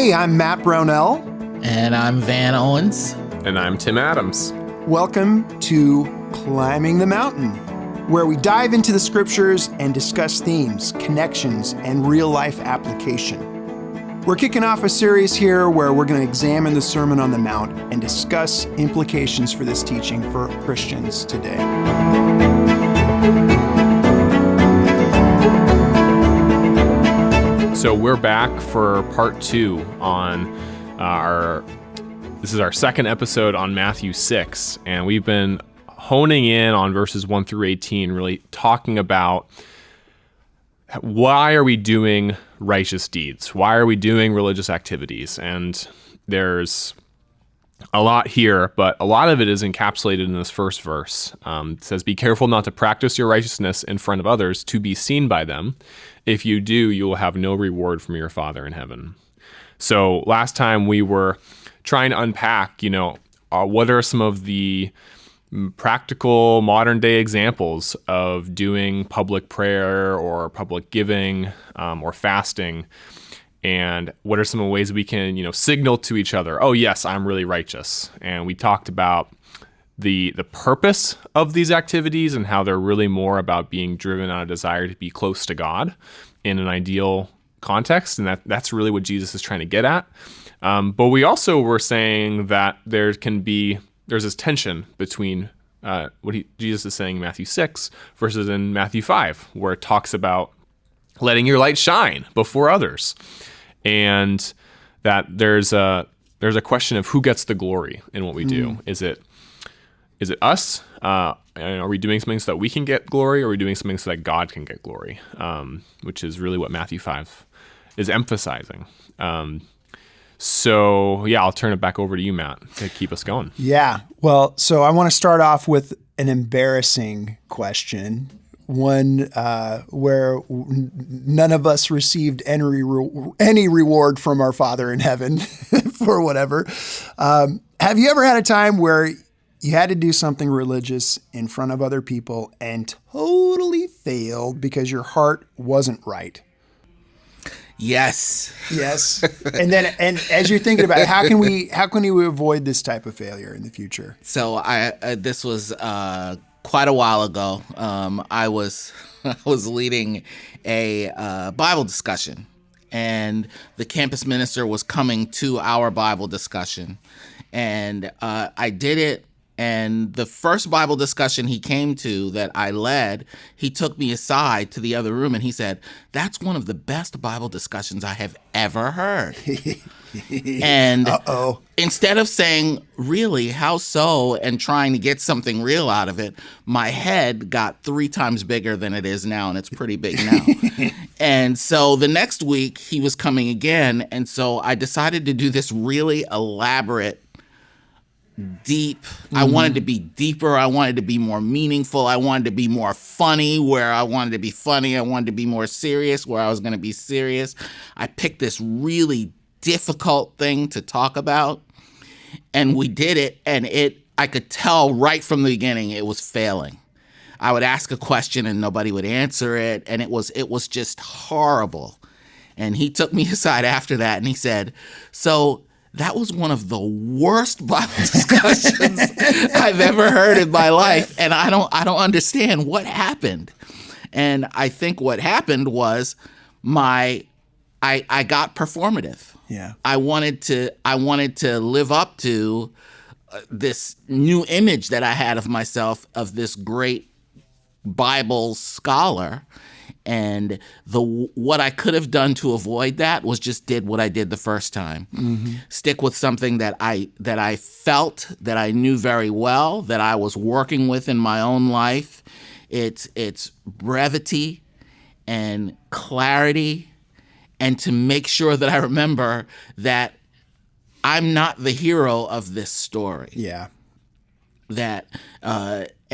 Hey, I'm Matt Brownell. And I'm Van Owens. And I'm Tim Adams. Welcome to Climbing the Mountain, where we dive into the scriptures and discuss themes, connections, and real-life application. We're kicking off a series here where we're going to examine the Sermon on the Mount and discuss implications for this teaching for Christians today. So we're back for part 2 on this is our second episode on Matthew 6, and we've been honing in on verses 1 through 18, really talking about why are we doing righteous deeds? Why are we doing religious activities? And there's a lot here, but a lot of it is encapsulated in this first verse. It says, "Be careful not to practice your righteousness in front of others to be seen by them. If you do, you will have no reward from your Father in heaven." So last time we were trying to unpack, what are some of the practical modern day examples of doing public prayer or public giving or fasting, and what are some ways we can signal to each other, oh yes, I'm really righteous. And we talked about the purpose of these activities and how they're really more about being driven on a desire to be close to God in an ideal context, and that's really what Jesus is trying to get at. But we also were saying that there's this tension between what Jesus is saying in Matthew 6 versus in Matthew 5, where it talks about letting your light shine before others, and that there's a question of who gets the glory in what we do. Is it us? Are we doing something so that we can get glory, or are we doing something so that God can get glory? Which is really what Matthew 5 is emphasizing. So I'll turn it back over to you, Matt, to keep us going. Yeah. Well, so I want to start off with an embarrassing question, one where none of us received any reward from our Father in heaven for whatever. Have you ever had a time where you had to do something religious in front of other people and totally failed because your heart wasn't right? Yes. And as you're thinking about it, how can we avoid this type of failure in the future? So this was quite a while ago. I was leading a Bible discussion, and the campus minister was coming to our Bible discussion, and I did it. And the first Bible discussion he came to that I led, he took me aside to the other room and he said, "That's one of the best Bible discussions I have ever heard." And instead of saying, "Really, how so?" and trying to get something real out of it, my head got 3 times bigger than it is now, and it's pretty big now. And so the next week he was coming again, and so I decided to do this really elaborate, deep. I wanted to be deeper. I wanted to be more meaningful. I wanted to be more funny where I wanted to be funny. I wanted to be more serious where I was going to be serious. I picked this really difficult thing to talk about, and we did it, and I could tell right from the beginning it was failing. I would ask a question and nobody would answer it, and it was just horrible. And he took me aside after that and he said, "So that was one of the worst Bible discussions I've ever heard in my life, and I don't understand what happened." And I think what happened was I got performative. Yeah. I wanted to live up to this new image that I had of myself, of this great Bible scholar. And what I could have done to avoid that was just did what I did the first time. Mm-hmm. Stick with something that I felt, that I knew very well, that I was working with in my own life. It's brevity and clarity, and to make sure that I remember that I'm not the hero of this story. Yeah. That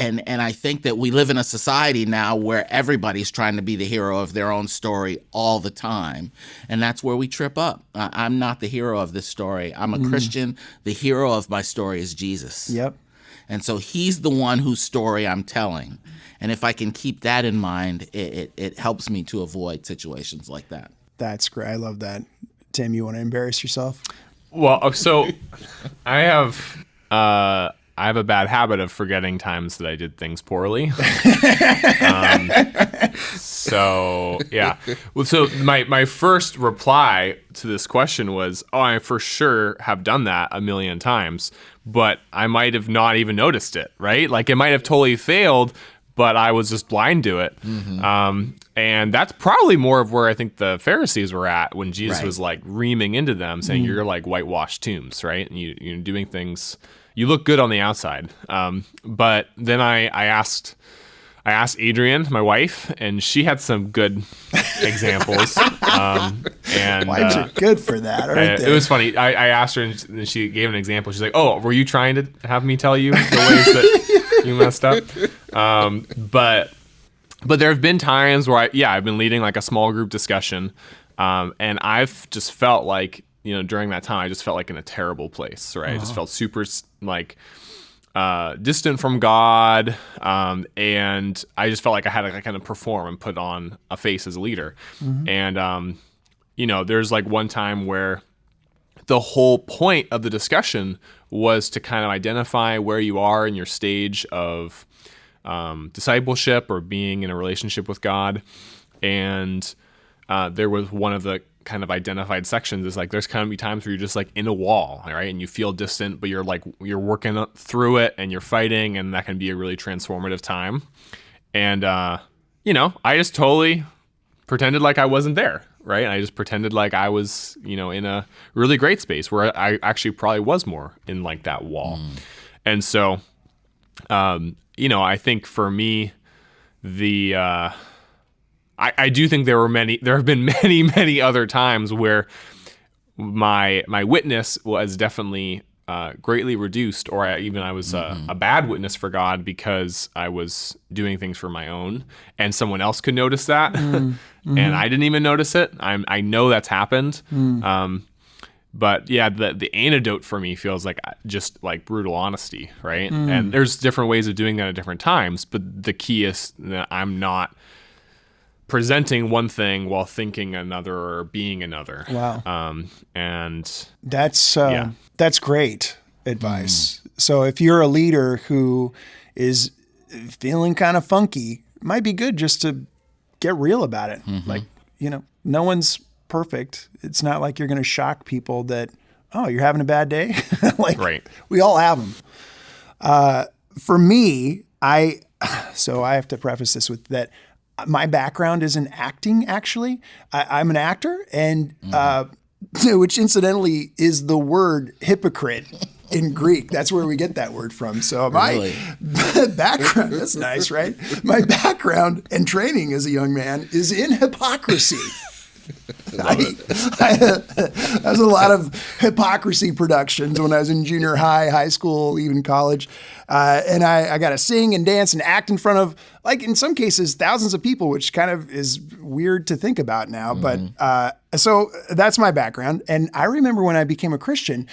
and I think that we live in a society now where everybody's trying to be the hero of their own story all the time, and that's where we trip up. I'm not the hero of this story. I'm a Christian. The hero of my story is Jesus. Yep. And so he's the one whose story I'm telling. And if I can keep that in mind, it helps me to avoid situations like that. That's great. I love that. Tim, you want to embarrass yourself? Well, so I have a bad habit of forgetting times that I did things poorly. So yeah. Well, so my first reply to this question was, oh, I for sure have done that a million times, but I might have not even noticed it, right? Like it might have totally failed, but I was just blind to it. And that's probably more of where I think the Pharisees were at when Jesus was like reaming into them, saying you're like whitewashed tombs, right? And you're doing things, you look good on the outside. But then I asked Adrienne, my wife, and she had some good examples. And Wives are good for that, aren't they? It was funny. I asked her, and she gave an example. She's like, "Oh, were you trying to have me tell you the ways that you messed up?" But there have been times where I've been leading like a small group discussion, and I've just felt like, during that time, I just felt like in a terrible place, right? I just felt super like distant from God, and I just felt like I had to kind of perform and put on a face as a leader. And there's like one time where the whole point of the discussion was to kind of identify where you are in your stage of discipleship or being in a relationship with God. And there was one of the kind of identified sections is like, there's kind of be times where you're just like in a wall, right? And you feel distant, but you're working through it and you're fighting, and that can be a really transformative time. And, I just totally pretended like I wasn't there, right? And I just pretended like I was, in a really great space where I actually probably was more in like that wall. And so, I think for me, I do think there have been many, many other times where my witness was definitely greatly reduced, or I was a bad witness for God because I was doing things for my own, and someone else could notice that, and I didn't even notice it. I know that's happened. But yeah, the antidote for me feels like just like brutal honesty, right? And there's different ways of doing that at different times, but the key is that I'm not presenting one thing while thinking another or being another. Wow. And that's great advice. So if you're a leader who is feeling kind of funky, it might be good just to get real about it. Like, no one's perfect. It's not like you're going to shock people that, oh, you're having a bad day. We all have them. For me, I have to preface this with that. My background is in acting, actually. I'm an actor, and which incidentally is the word hypocrite in Greek. That's where we get that word from. So my background, that's nice, right? My background and training as a young man is in hypocrisy. I was a lot of hypocrisy productions when I was in junior high school, even college. And I got to sing and dance and act in front of, like, in some cases, thousands of people, which kind of is weird to think about now. But so that's my background. And I remember when I became a Christian,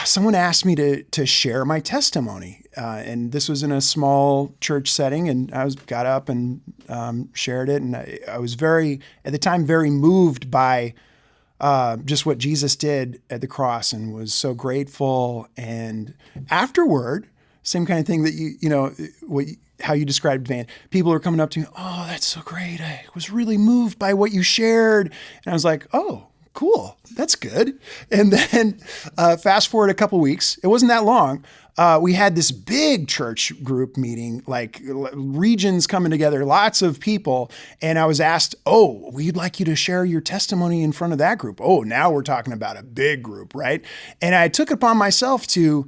someone asked me to share my testimony. And this was in a small church setting, and I got up and shared it. And I was at the time, very moved by just what Jesus did at the cross, and was so grateful. And afterward, same kind of thing that how you described, Van, people are coming up to me, oh, that's so great. I was really moved by what you shared. And I was like, oh, cool. That's good. And then fast forward a couple weeks, it wasn't that long. We had this big church group meeting, like regions coming together, lots of people. And I was asked, oh, we'd like you to share your testimony in front of that group. Oh, now we're talking about a big group, right? And I took it upon myself to,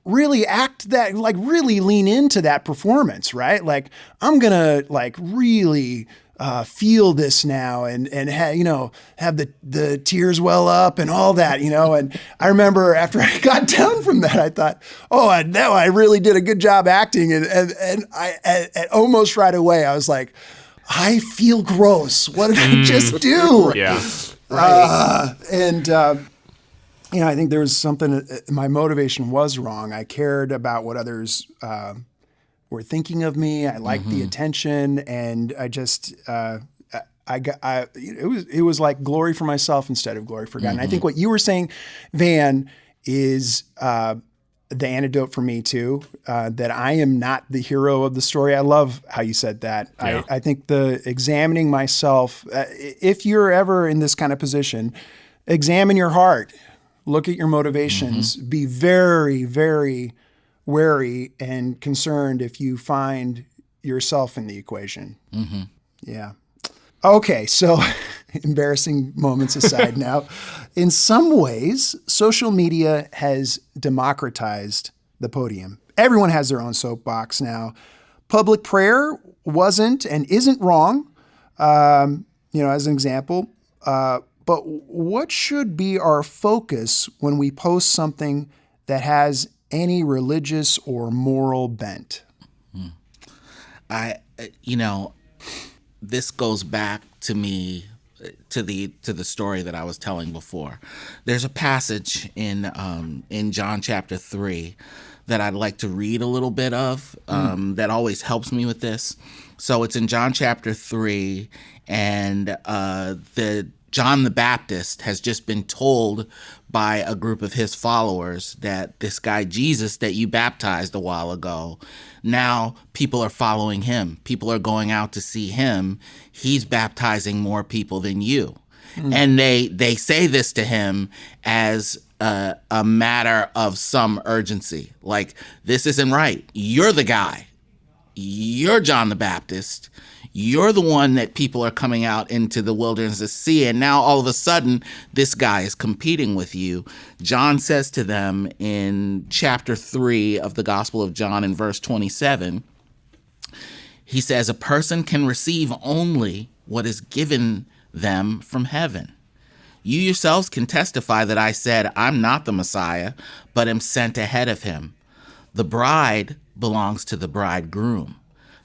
really act that, like really lean into that performance, right? Like I'm going to like really feel this now and have the tears well up and all that, and I remember after I got down from that, I thought, oh, I really did a good job acting. And I almost right away, I was like, I feel gross. What did I just do? Yeah. I think there was something, my motivation was wrong. I cared about what others were thinking of me. I liked the attention, and I just, I it was like glory for myself instead of glory for God. And I think what you were saying, Van, is the antidote for me too, that I am not the hero of the story. I love how you said that. Yeah. I think the examining myself, if you're ever in this kind of position, examine your heart, look at your motivations, be very, very wary and concerned if you find yourself in the equation. Yeah. Okay, so embarrassing moments aside now, in some ways, social media has democratized the podium. Everyone has their own soapbox now. Public prayer wasn't and isn't wrong, as an example. But what should be our focus when we post something that has any religious or moral bent? This goes back to me to the story that I was telling before. There's a passage in John chapter 3 that I'd like to read a little bit of that always helps me with this. So it's in John chapter 3, and John the Baptist has just been told by a group of his followers that this guy Jesus that you baptized a while ago, now people are following him. People are going out to see him. He's baptizing more people than you. And they say this to him as a matter of some urgency. Like, this isn't right. You're the guy. You're John the Baptist. You're the one that people are coming out into the wilderness to see. And now all of a sudden, this guy is competing with you. John says to them in chapter 3 of the Gospel of John in verse 27, he says, a person can receive only what is given them from heaven. You yourselves can testify that I said, I'm not the Messiah, but am sent ahead of him. The bride belongs to the bridegroom.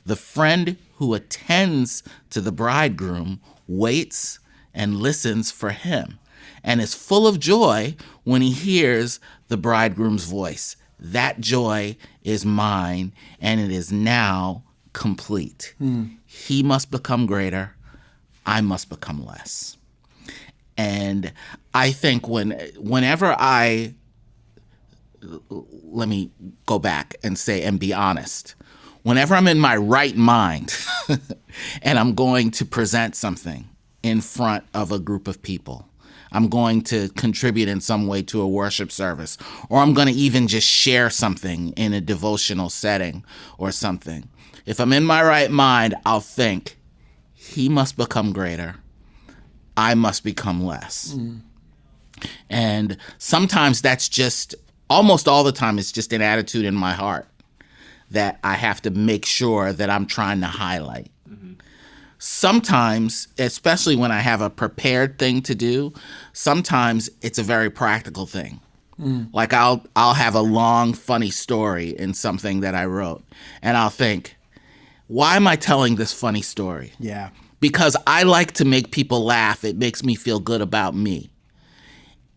The friend who attends to the bridegroom waits and listens for him and is full of joy when he hears the bridegroom's voice. That joy is mine, and it is now complete. He must become greater. I must become less. And I think whenever let me go back and say and be honest. Whenever I'm in my right mind and I'm going to present something in front of a group of people, I'm going to contribute in some way to a worship service, or I'm going to even just share something in a devotional setting or something. If I'm in my right mind, I'll think, he must become greater. I must become less. And sometimes that's just, almost all the time, it's just an attitude in my heart that I have to make sure that I'm trying to highlight. Sometimes, especially when I have a prepared thing to do, sometimes it's a very practical thing. Like I'll have a long, funny story in something that I wrote, and I'll think, why am I telling this funny story? Yeah. Because I like to make people laugh. It makes me feel good about me.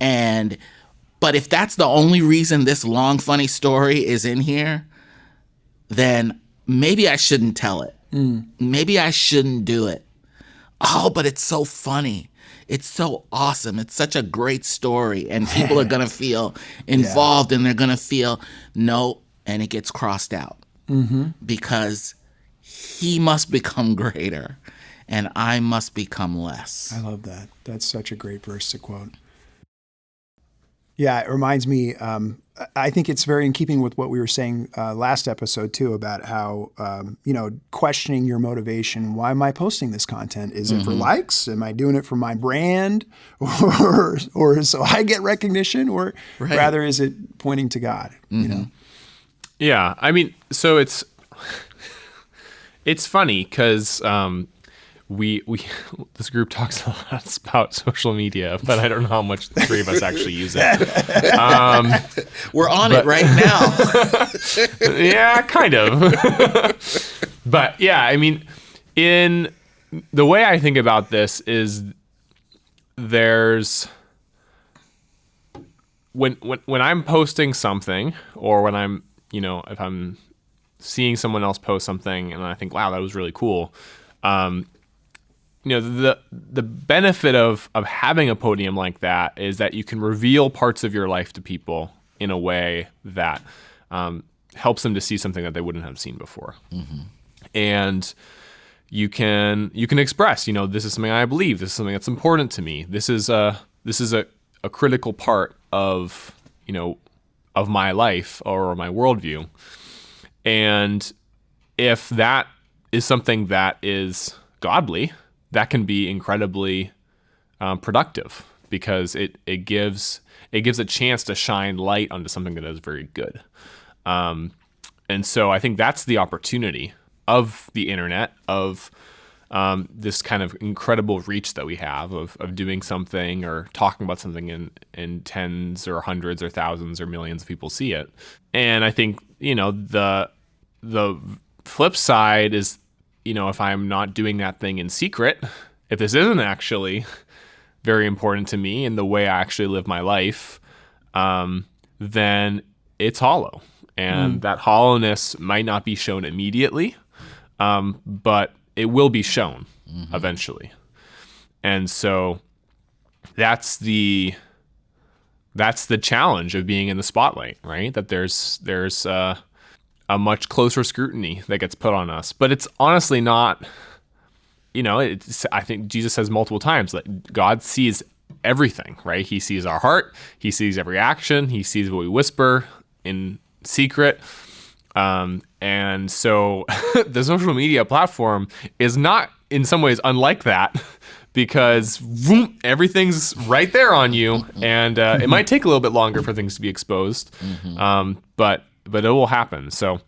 But if that's the only reason this long, funny story is in here, then maybe I shouldn't tell it. Maybe I shouldn't do it. Oh, but it's so funny. It's so awesome. It's such a great story. And people are going to feel involved, and they're going to feel, no, and it gets crossed out. Because he must become greater, and I must become less. I love that. That's such a great verse to quote. Yeah, it reminds me, I think it's very in keeping with what we were saying last episode too, about how, questioning your motivation. Why am I posting this content? Is it for likes? Am I doing it for my brand? Or so I get recognition? Or rather, is it pointing to God? You know? Yeah, I mean, so it's funny because we this group talks a lot about social media, but I don't know how much the three of us actually use it. We're on it right now. Yeah, kind of. But yeah, I mean, in the way I think about this is there's when I'm posting something, or when I'm, if I'm seeing someone else post something and I think, wow, that was really cool. the benefit of having a podium like that is that you can reveal parts of your life to people in a way that helps them to see something that they wouldn't have seen before. Mm-hmm. And you can express, this is something I believe. This is something that's important to me. This is a critical part of of my life or my worldview. And if that is something that is godly, that can be incredibly productive, because it gives a chance to shine light onto something that is very good. And so I think that's the opportunity of the internet, of this kind of incredible reach that we have of doing something or talking about something in tens or hundreds or thousands or millions of people see it. And I think, the flip side is, if I'm not doing that thing in secret, if this isn't actually very important to me and the way I actually live my life, then it's hollow. And that hollowness might not be shown immediately, but it will be shown eventually. And so that's the challenge of being in the spotlight, right? That there's a much closer scrutiny that gets put on us. But it's honestly not, I think Jesus says multiple times that God sees everything, right? He sees our heart. He sees every action. He sees what we whisper in secret. And so the social media platform is not in some ways unlike that, because everything's right there on you, and it might take a little bit longer for things to be exposed, but it will happen. So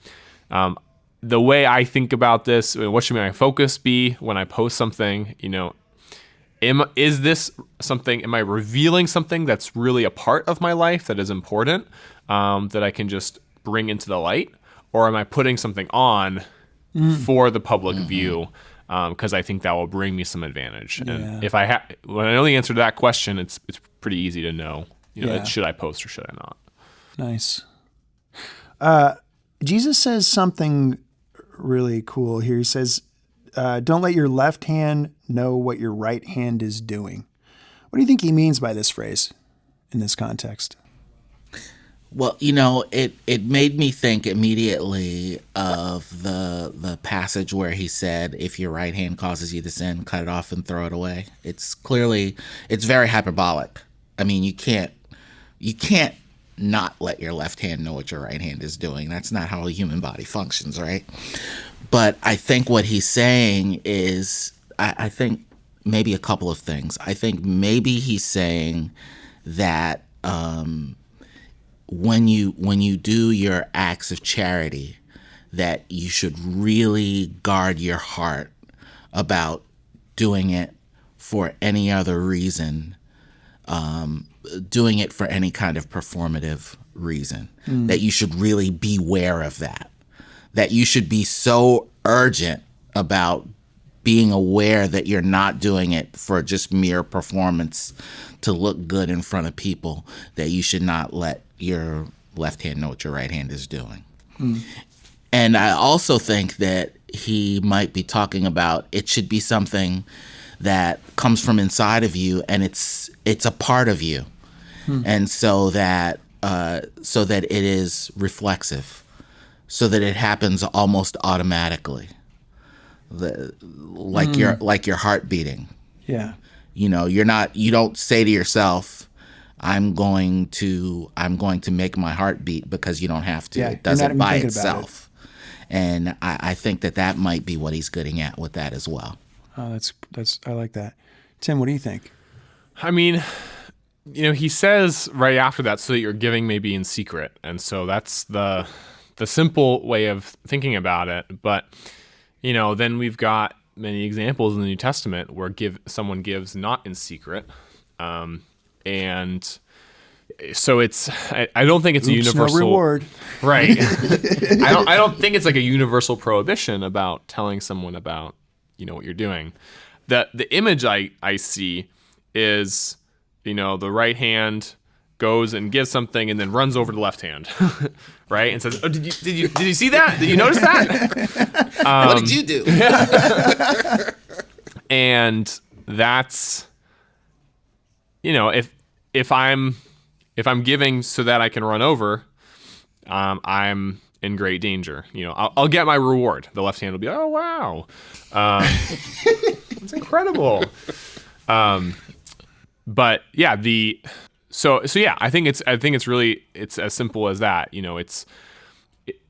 the way I think about this, what should my focus be when I post something? Is this something? Am I revealing something that's really a part of my life that is important, that I can just bring into the light? Or am I putting something on for the public view? Because I think that will bring me some advantage. Yeah. And when I know the answer to that question, it's pretty easy to know. Should I post or should I not? Nice. Jesus says something really cool here. He says, "Don't let your left hand know what your right hand is doing." What do you think he means by this phrase in this context? Well, it made me think immediately of the passage where he said, if your right hand causes you to sin, cut it off and throw it away. It's very hyperbolic. I mean, you can't not let your left hand know what your right hand is doing. That's not how a human body functions, right? But I think what he's saying is, I think maybe a couple of things. I think maybe he's saying that when you do your acts of charity, that you should really guard your heart about doing it for any other reason, doing it for any kind of performative reason, that you should really beware of that you should be so urgent about being aware that you're not doing it for just mere performance to look good in front of people, that you should not let your left hand know what your right hand is doing. And I also think that he might be talking about it should be something that comes from inside of you, and it's a part of you. And so that it is reflexive, so that it happens almost automatically, like your heart beating. Yeah. You don't say to yourself, I'm going to make my heart beat, because you don't have to. Yeah, it does it by itself. And I think that might be what he's getting at with that as well. Oh, that's I like that. Tim, what do you think? I mean, he says right after that, so that you're giving maybe in secret. And so that's the simple way of thinking about it. But, then we've got many examples in the New Testament where someone gives not in secret. And so I don't think it's a universal no reward. Right. I don't think it's like a universal prohibition about telling someone about, what you're doing. The image I see is, the right hand goes and gives something and then runs over to the left hand, right? And says, "Oh, did you see that? Did you notice that? What did you do?" And that's, if I'm giving so that I can run over, I'm in great danger. I'll get my reward. The left hand will be, oh wow, it's incredible. But yeah, so yeah, I think it's as simple as that.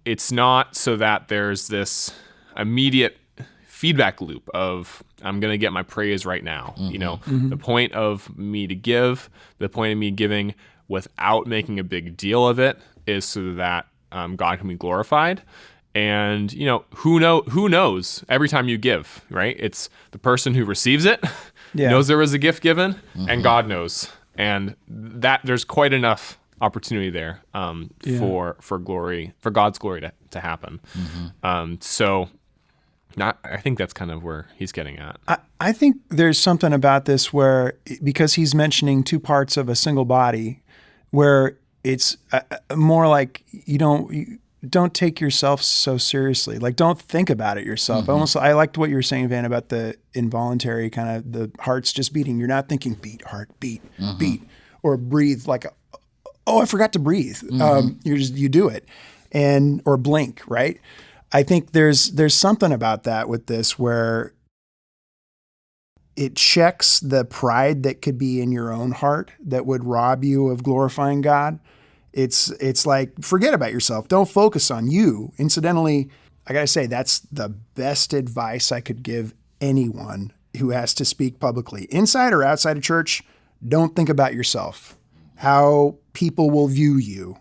It's not so that there's this immediate feedback loop of I'm going to get my praise right now. The point of me giving without making a big deal of it is so that God can be glorified. And who knows every time you give, right? It's the person who receives it knows there was a gift given, and God knows, and that there's quite enough opportunity there for God's glory to happen. So I think that's kind of where he's getting at. I think there's something about this where, because he's mentioning two parts of a single body, where it's more like you don't take yourself so seriously. Like, don't think about it yourself. I liked what you were saying, Van, about the involuntary kind of the heart's just beating. You're not thinking beat, heart, beat, beat, or breathe like, oh, I forgot to breathe. You do it, or blink, right? I think there's something about that with this where it checks the pride that could be in your own heart that would rob you of glorifying God. It's like, forget about yourself. Don't focus on you. Incidentally, I got to say, that's the best advice I could give anyone who has to speak publicly, inside or outside of church. Don't think about yourself, how people will view you.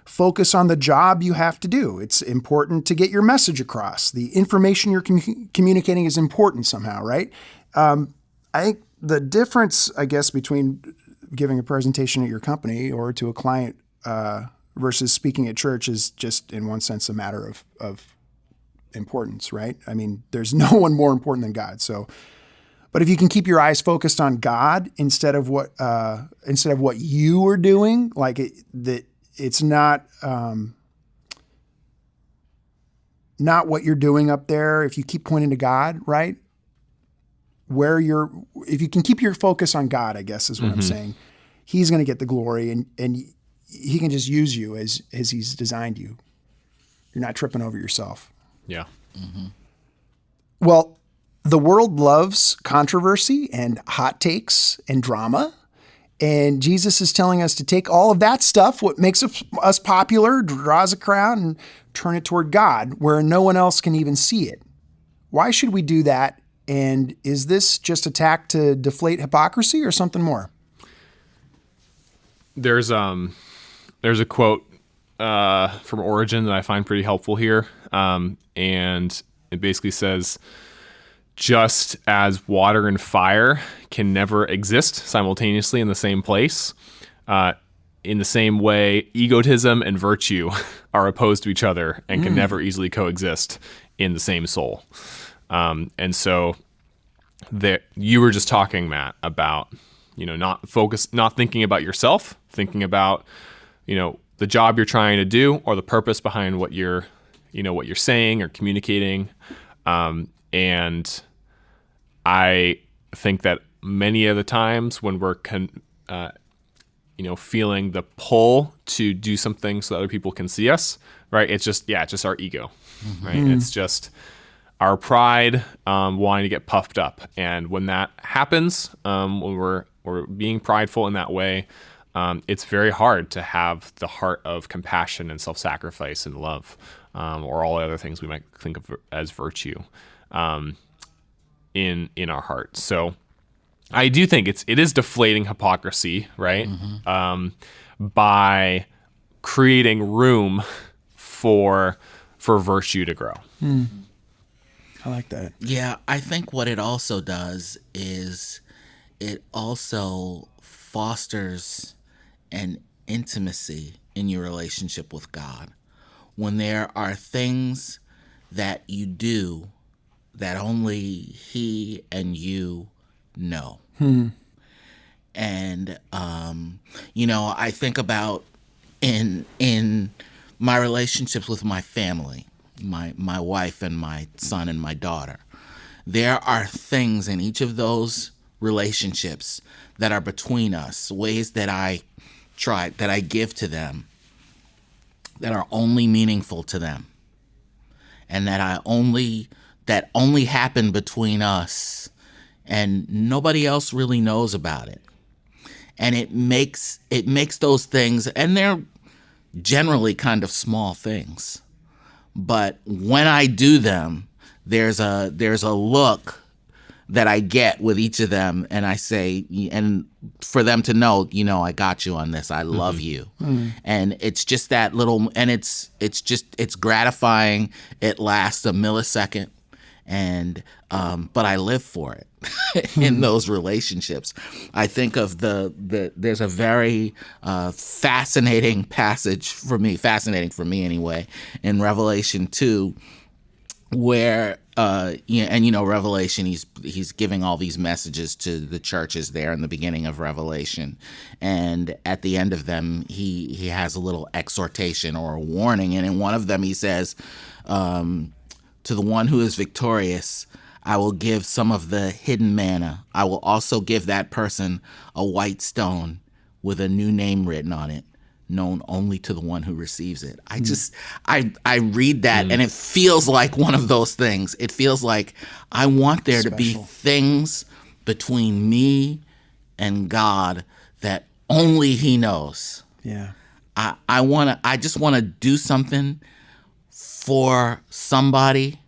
Focus on the job you have to do. It's important to get your message across. The information you're communicating is important somehow, right? I think the difference, I guess, between giving a presentation at your company or to a client versus speaking at church is just, in one sense, a matter of importance, right? I mean, there's no one more important than God. So, but if you can keep your eyes focused on God instead of what you are doing, like it's not what you're doing up there. If you keep pointing to God, right? If you can keep your focus on God, I guess is what I'm saying, He's going to get the glory, and He can just use you as He's designed you. You're not tripping over yourself. Yeah. Well, the world loves controversy and hot takes and drama. And Jesus is telling us to take all of that stuff, what makes us popular, draws a crowd, and turn it toward God, where no one else can even see it. Why should we do that? And is this just a tack to deflate hypocrisy or something more? There's a quote from Origen that I find pretty helpful here, and it basically says, just as water and fire can never exist simultaneously in the same place, in the same way, egotism and virtue are opposed to each other and can never easily coexist in the same soul. And so you were just talking, Matt, about, not thinking about yourself, thinking about, the job you're trying to do or the purpose behind what you're saying or communicating. And I think that many of the times when we're, feeling the pull to do something so that other people can see us, right? It's just our ego, right? It's just our pride wanting to get puffed up. And when that happens, when we're being prideful in that way, it's very hard to have the heart of compassion and self-sacrifice and love, or all the other things we might think of as virtue in our heart. So I do think it is deflating hypocrisy, right? By creating room for virtue to grow. I like that. Yeah, I think what it also does is it also fosters an intimacy in your relationship with God. When there are things that you do that only He and you know. And, I think about in my relationships with my family, my wife and my son and my daughter. there are things in each of those relationships that are between us, ways that I give to them that are only meaningful to them, and that only happen between us, and nobody else really knows about it. And it makes those things, and they're generally kind of small things, but when I do them, there's a look that I get with each of them, and I say, and for them to know, I got you on this. I love you. And it's just that little, and it's gratifying. It lasts a millisecond, and but I live for it in those relationships. I think of there's a very fascinating passage for me anyway, in Revelation 2, where Revelation, he's giving all these messages to the churches there in the beginning of Revelation, and at the end of them he has a little exhortation or a warning, and in one of them he says, to the one who is victorious, I will give some of the hidden manna. I will also give that person a white stone with a new name written on it, known only to the one who receives it. I read that, and it feels like one of those things. It feels like I want there to be things between me and God that only He knows. Yeah. I just want to do something for somebody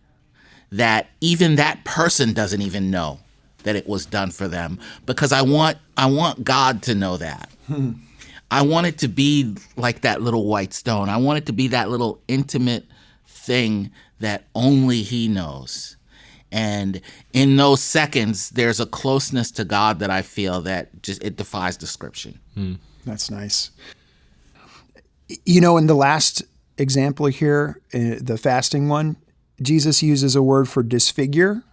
that even that person doesn't even know that it was done for them, because I want God to know that. I want it to be like that little white stone. I want it to be that little intimate thing that only He knows. And in those seconds, there's a closeness to God that I feel that it defies description. That's nice. In the last example here, the fasting one, Jesus uses a word for disfigure,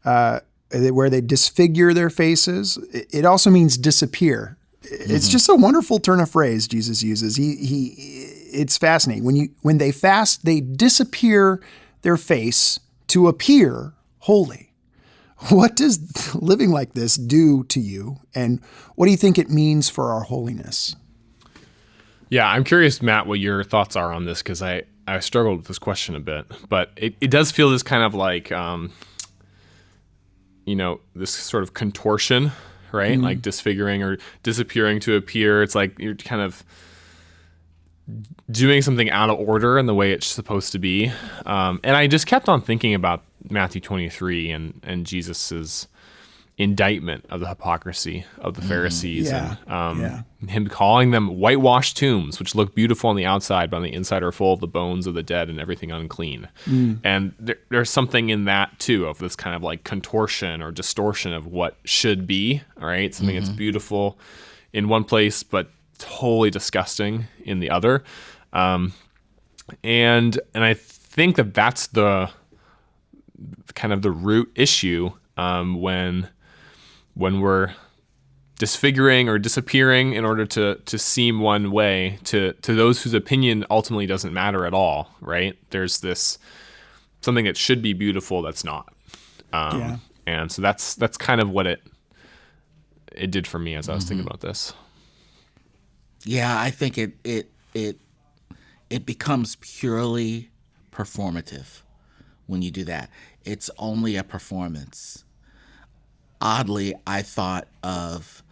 where they disfigure their faces. It also means disappear. It's just a wonderful turn of phrase Jesus uses. It's fascinating. When they fast, they disappear their face to appear holy. What does living like this do to you, and what do you think it means for our holiness? Yeah, I'm curious, Matt, what your thoughts are on this, because I struggled with this question a bit, but it does feel this kind of like, this sort of contortion, right? Like disfiguring or disappearing to appear. It's like you're kind of doing something out of order in the way it's supposed to be. And I just kept on thinking about Matthew 23 and Jesus's indictment of the hypocrisy of the Pharisees, and him calling them whitewashed tombs, which look beautiful on the outside, but on the inside are full of the bones of the dead and everything unclean. And there's something in that too, of this kind of like contortion or distortion of what should be, all right? Something that's beautiful in one place, but totally disgusting in the other. And I think that's the kind of the root issue when we're disfiguring or disappearing in order to seem one way to those whose opinion ultimately doesn't matter at all, right? There's this something that should be beautiful that's not. And so that's kind of what it did for me as I was thinking about this. Yeah, I think it becomes purely performative when you do that. It's only a performance. Oddly, I thought of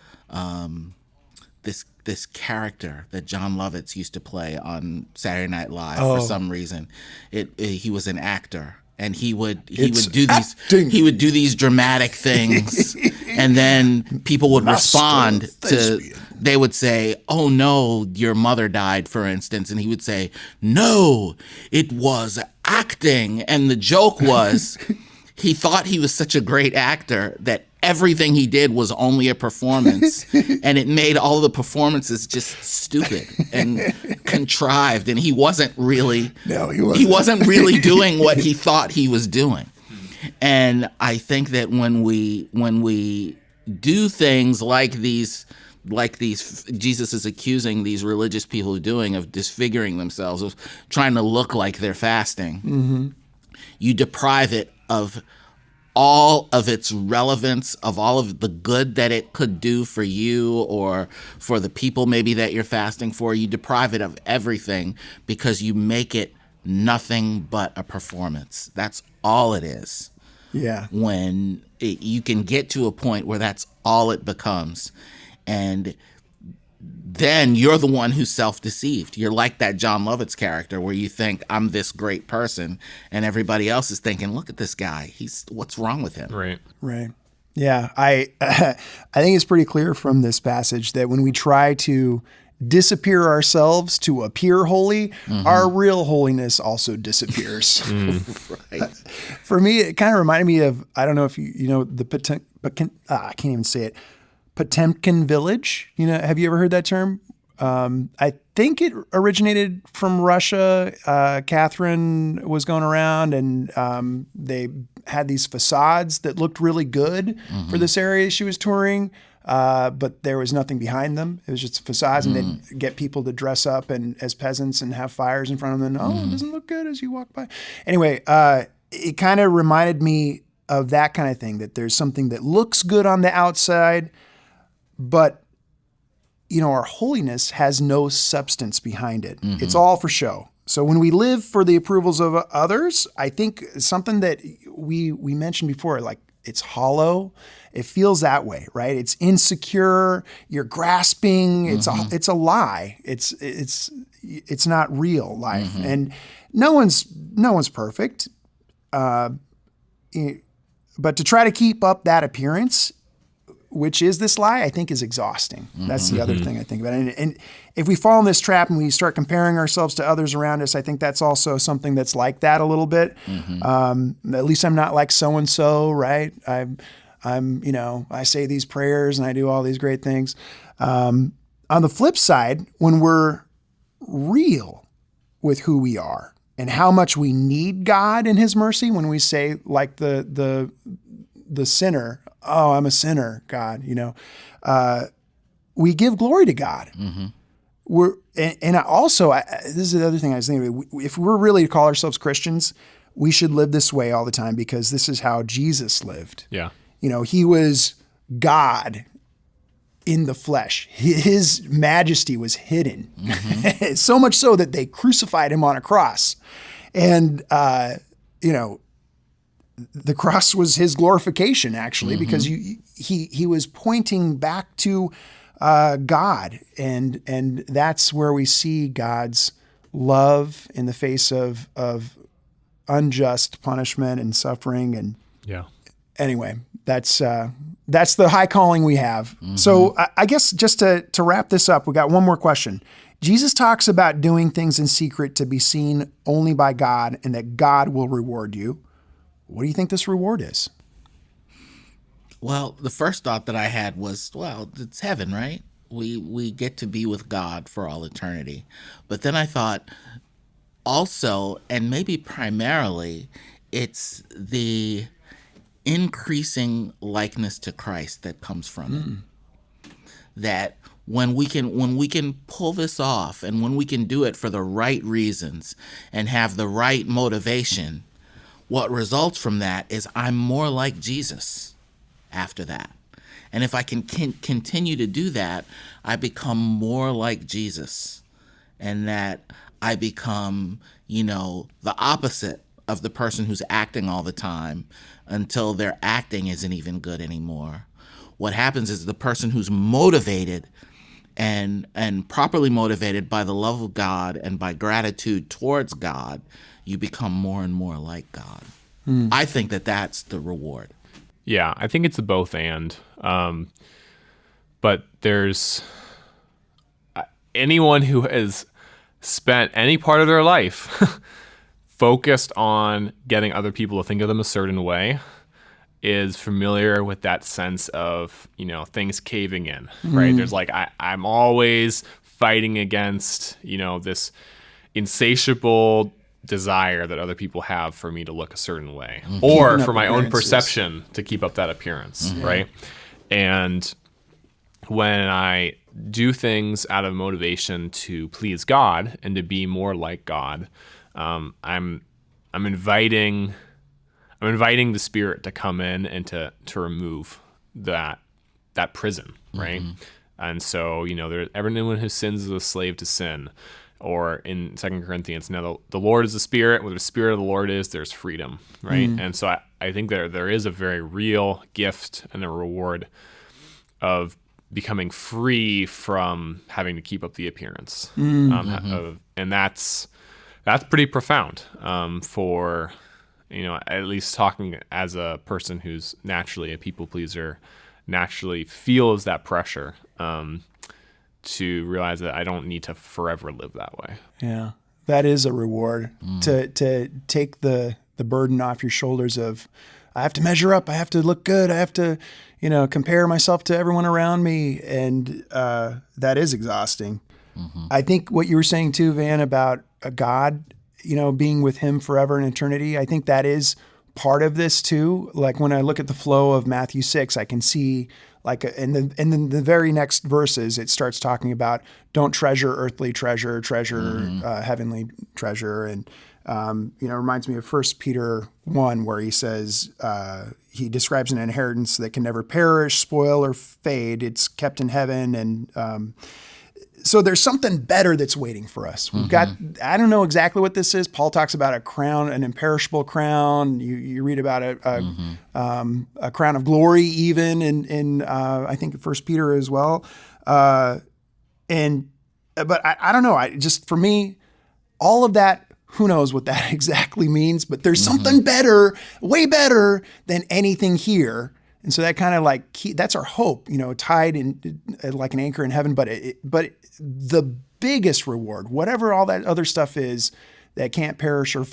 this character that John Lovitz used to play on Saturday Night Live for some reason. He was an actor, and he would do these dramatic things, and then people would respond to. They would say, "Oh no, your mother died," for instance, and he would say, "No, it was acting," and the joke was. He thought he was such a great actor that everything he did was only a performance, and it made all the performances just stupid and contrived, and he wasn't really really doing what he thought he was doing. And I think that when we do things like these Jesus is accusing these religious people doing, of disfiguring themselves, of trying to look like they're fasting, you deprive it of all of its relevance, of all of the good that it could do for you or for the people maybe that you're fasting for. You deprive it of everything because you make it nothing but a performance. That's all it is. Yeah. When you can get to a point where that's all it becomes. And then you're the one who's self-deceived. You're like that John Lovitz character where you think, I'm this great person, and everybody else is thinking, look at this guy. What's wrong with him? Right. Right. Yeah. I think it's pretty clear from this passage that when we try to disappear ourselves to appear holy, our real holiness also disappears. Right. For me, it kind of reminded me of, I don't know if you know the I can't even say it. Potemkin village. Have you ever heard that term? I think it originated from Russia. Catherine was going around and they had these facades that looked really good for this area she was touring, but there was nothing behind them. It was just facades, and they'd get people to dress up and as peasants and have fires in front of them. And, it doesn't look good as you walk by. Anyway, it kind of reminded me of that kind of thing, that there's something that looks good on the outside, but our holiness has no substance behind it. It's all for show. So when we live for the approvals of others, I think something that we mentioned before, like it's hollow. It feels that way, right? It's insecure. You're grasping. It's a lie. It's not real life, and no one's perfect. But to try to keep up that appearance, which is this lie, I think is exhausting. That's the other thing I think about. And if we fall in this trap and we start comparing ourselves to others around us, I think that's also something that's like that a little bit. At least I'm not like so-and-so, right? I say these prayers and I do all these great things. On the flip side, when we're real with who we are and how much we need God and His mercy, when we say like the sinner, oh, I'm a sinner, God, we give glory to God. This is the other thing I was thinking, if we're really to call ourselves Christians, we should live this way all the time, because this is how Jesus lived. Yeah. He was God in the flesh. His majesty was hidden. So much so that they crucified him on a cross. And, the cross was his glorification, actually, because he was pointing back to God, and that's where we see God's love in the face of unjust punishment and suffering. And anyway, that's the high calling we have. So I guess just to wrap this up, we got one more question. Jesus talks about doing things in secret to be seen only by God, and that God will reward you. What do you think this reward is? Well, the first thought that I had was, well, it's heaven, right? We get to be with God for all eternity. But then I thought also, and maybe primarily, it's the increasing likeness to Christ that comes from it. That when we can pull this off, and when we can do it for the right reasons and have the right motivation, what results from that is I'm more like Jesus after that. And if I can continue to do that, I become more like Jesus, and that I become, the opposite of the person who's acting all the time until their acting isn't even good anymore. What happens is the person who's motivated and properly motivated by the love of God and by gratitude towards God, you become more and more like God. I think that that's the reward. Yeah, I think it's a both and. But there's anyone who has spent any part of their life focused on getting other people to think of them a certain way is familiar with that sense of, things caving in, right? There's like, I'm always fighting against, this insatiable desire that other people have for me to look a certain way, or for my own perception to keep up that appearance, right? And when I do things out of motivation to please God and to be more like God, I'm inviting I'm inviting the Spirit to come in and to remove that prison, right? And so, everyone who sins is a slave to sin. Or in 2 Corinthians, now the Lord is the Spirit. Where the Spirit of the Lord is, there's freedom, right? And so I think there is a very real gift and a reward of becoming free from having to keep up the appearance. And that's pretty profound for, at least talking as a person who's naturally a people pleaser, naturally feels that pressure to realize that I don't need to forever live that way. Yeah, that is a reward to take the burden off your shoulders of, I have to measure up, I have to look good, I have to, compare myself to everyone around me. And that is exhausting. I think what you were saying too, Van, about a God, being with him forever in eternity, I think that is part of this too. Like when I look at the flow of Matthew 6, I can see and then the very next verses, it starts talking about don't treasure earthly treasure, heavenly treasure. And, it reminds me of 1 Peter 1, where he says, he describes an inheritance that can never perish, spoil, or fade. It's kept in heaven. And, so there's something better that's waiting for us. We've got, I don't know exactly what this is. Paul talks about a crown, an imperishable crown. You read about a crown of glory even in I think 1 Peter as well. But I don't know. For me, all of that, who knows what that exactly means, but there's something better, way better than anything here. And so that kind of that's our hope, tied in like an anchor in heaven. But the biggest reward, whatever all that other stuff is that can't perish or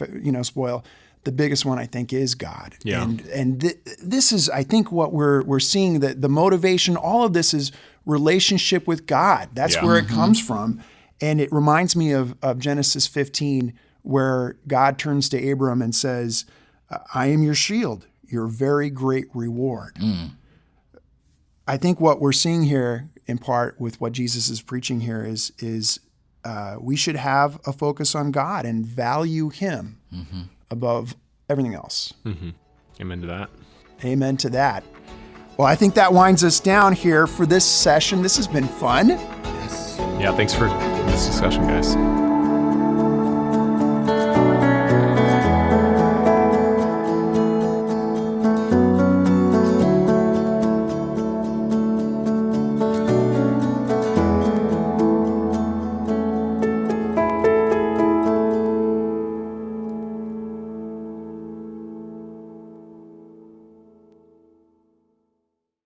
spoil, the biggest one I think is God. Yeah. And this is, I think, what we're seeing, that the motivation, all of this is relationship with God. That's where it comes from. And it reminds me of Genesis 15, where God turns to Abram and says, I am your shield, your very great reward. I think what we're seeing here, in part with what Jesus is preaching here, is we should have a focus on God and value him above everything else. Amen to that. Amen to that. Well, I think that winds us down here for this session. This has been fun. Yes. Yeah, thanks for this discussion, guys.